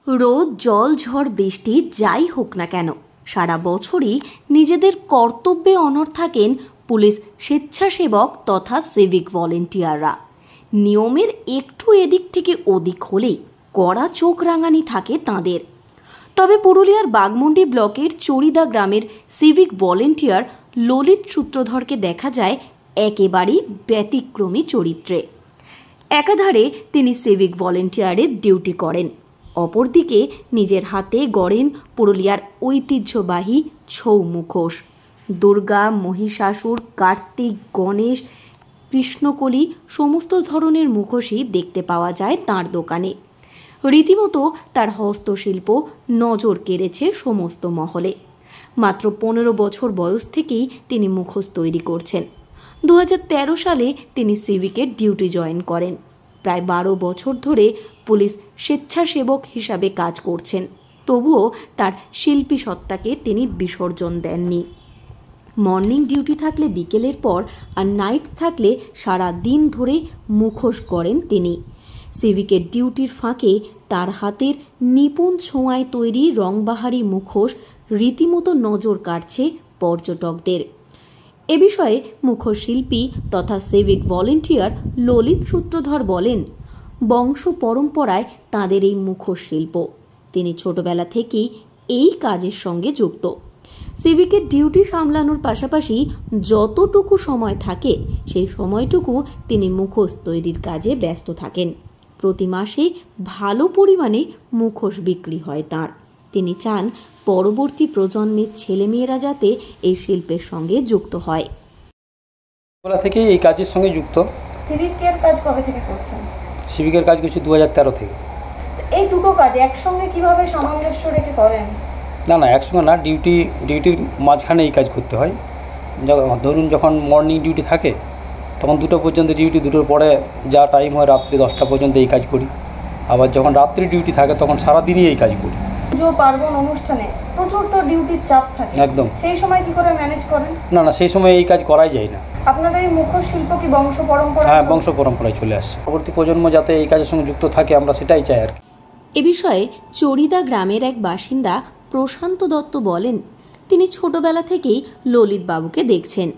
রোদ, জল, ঝড়, বৃষ্টি যাই হোক না কেন সারা বছরই নিজেদের কর্তব্যে অনড় থাকেন পুলিশ স্বেচ্ছাসেবক তথা সিভিক ভলেন্টিয়াররা। নিয়মের একটু এদিক থেকে ওদিক হলেই কড়া চোখ রাঙানি থাকে তাঁদের। তবে পুরুলিয়ার বাগমুন্ডি ব্লকের চড়িদা গ্রামের সিভিক ভলেন্টিয়ার ললিত সূত্রধরকে দেখা যায় একেবারেই ব্যতিক্রমী চরিত্রে। একাধারে তিনি সিভিক ভলেন্টিয়ারের ডিউটি করেন, অপরদিকে নিজের হাতে গড়েন পুরুলিয়ার ঐতিহ্যবাহী ছৌ মুখোশ। দুর্গা, মহিষাসুর, কার্তিক, গণেশ, কৃষ্ণকলি সমস্ত ধরনের মুখোশই দেখতে পাওয়া যায় তাঁর দোকানে। রীতিমতো তার হস্তশিল্প নজর কেড়েছে সমস্ত মহলে। মাত্র 15 বছর বয়স থেকেই তিনি মুখোশ তৈরি করছেন। 2013 সালে তিনি সিভিকের ডিউটি জয়েন করেন। প্রায় 12 বছর ধরে পুলিশ স্বেচ্ছাসেবক হিসাবে কাজ করছেন, তবুও তার শিল্পী সত্তাকে তিনি বিসর্জন দেননি। মর্নিং ডিউটি থাকলে বিকেলের পর আর নাইট থাকলে সারা দিন ধরে মুখোশ গড়েন তিনি। সিভিকের ডিউটির ফাঁকে তার হাতের নিপুণ ছোঁয়ায় তৈরি রংবাহারি মুখোশ রীতিমতো নজর কাটছে পর্যটকদের। এ বিষয়ে মুখোশ শিল্পী তথা সিভিক ভলেন্টিয়ার ললিত সূত্রধর বলেন, বংশ পরম্পরায় তাঁদের এই মুখোশ শিল্প। তিনি ছোটবেলা থেকেই এই কাজের সঙ্গে যুক্ত। সিভিকের ডিউটি সামলানোর পাশাপাশি যতটুকু সময় থাকে সেই সময়টুকু তিনি মুখোশ তৈরির কাজে ব্যস্ত থাকেন। প্রতি মাসে ভালো পরিমাণে মুখোশ বিক্রি হয় তাঁর। তিনি চান পরবর্তী প্রজন্মের ছেলেমেয়েরা যাতে এই শিল্পের সঙ্গে যুক্ত হয়। ছোটবেলা থেকে এই কাজের সঙ্গে যুক্ত। সিভিকের কাজ কবে থেকে করছেন? সিভিকের কাজ করছি 2013 থেকে। এই দুটো কাজ একসঙ্গে কিভাবে সামঞ্জস্য রেখে করেন? না একসঙ্গে না, ডিউটির মাঝখানে এই কাজ করতে হয়। ধরুন যখন মর্নিং ডিউটি থাকে তখন 2টা পর্যন্ত ডিউটি, 2টোর পরে যা টাইম হয় রাত্রি 10টা পর্যন্ত এই কাজ করি। আবার যখন রাত্রি ডিউটি থাকে তখন সারাদিনই এই কাজ করি। পুজো পার্বণ অনুষ্ঠানে প্রচুর তো ডিউটির চাপ থাকে, একদম। সেই সময় কি করে ম্যানেজ করেন? না সেই সময় এই কাজ করাই যায় না। আপনাদের এই মুখোশ শিল্প কি বংশ পরম্পরা? হ্যাঁ, বংশ পরম্পরায় চলে আসছে। পরবর্তী প্রজন্ম যাতে এই কাজের সঙ্গে যুক্ত থাকে আমরা সেটাই চাই আর কি। এ বিষয়ে চড়িদা গ্রামের এক বাসিন্দা প্রশান্ত দত্ত বলেন, তিনি ছোটবেলা থেকেই ললিত বাবুকে দেখছেন।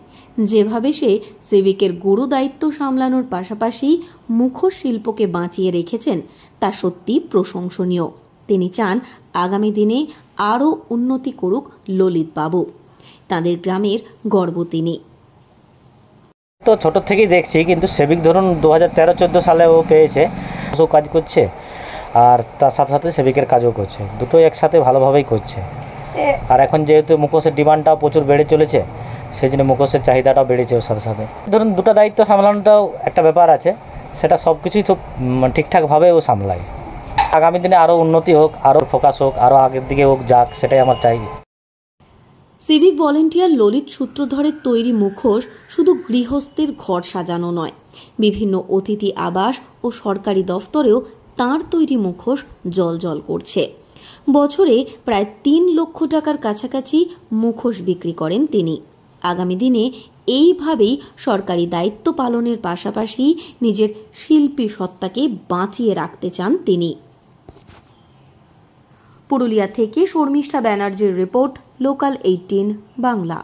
যেভাবে সে সিভিকের গুরু দায়িত্ব সামলানোর পাশাপাশি মুখোশ শিল্পকে বাঁচিয়ে রেখেছেন তা সত্যি প্রশংসনীয়। তিনি চান আগামী দিনে আরও উন্নতি করুক ললিত বাবু। তাদের গ্রামের গর্ব তিনি। তো ছোট থেকেই দেখছি, কিন্তু সিভিক ধরুন 2013-14 সালে ও পেয়েছে, ও কাজ করছে আর তার সাথে সাথে সিভিকের কাজও করছে, দুটোই একসাথে ভালোভাবেই করছে। আর এখন যেহেতু মুখোশের ডিমান্ডটাও প্রচুর বেড়ে চলেছে, সেই জন্য মুখোশের চাহিদাটাও বেড়েছে ওর সাথে সাথে। ধরুন দুটো দায়িত্ব সামলানোটাও একটা ব্যাপার আছে, সেটা সব কিছুই তো ঠিকঠাকভাবে ও সামলায়। আগামী দিনে আরও উন্নতি হোক, আরও ফোকাস হোক, আরও আগের দিকে হোক যাক, সেটাই আমার চাই। সিভিক ভলেন্টিয়ার ললিত সূত্রধরের তৈরি মুখোশ শুধু গৃহস্থের ঘর সাজানো নয়, বিভিন্ন অতিথি আবাস ও সরকারি দফতরেও তাঁর তৈরি মুখোশ জ্বলজ্বল করছে। বছরে প্রায় 3 লক্ষ টাকার কাছাকাছি মুখোশ বিক্রি করেন তিনি। আগামী দিনে এইভাবেই সরকারি দায়িত্ব পালনের পাশাপাশি নিজের শিল্পী সত্তাকে বাঁচিয়ে রাখতে চান তিনি। পুরুলিয়া থেকে শর্মিষ্ঠা ব্যানার্জির রিপোর্ট, লোকাল 18 বাংলা।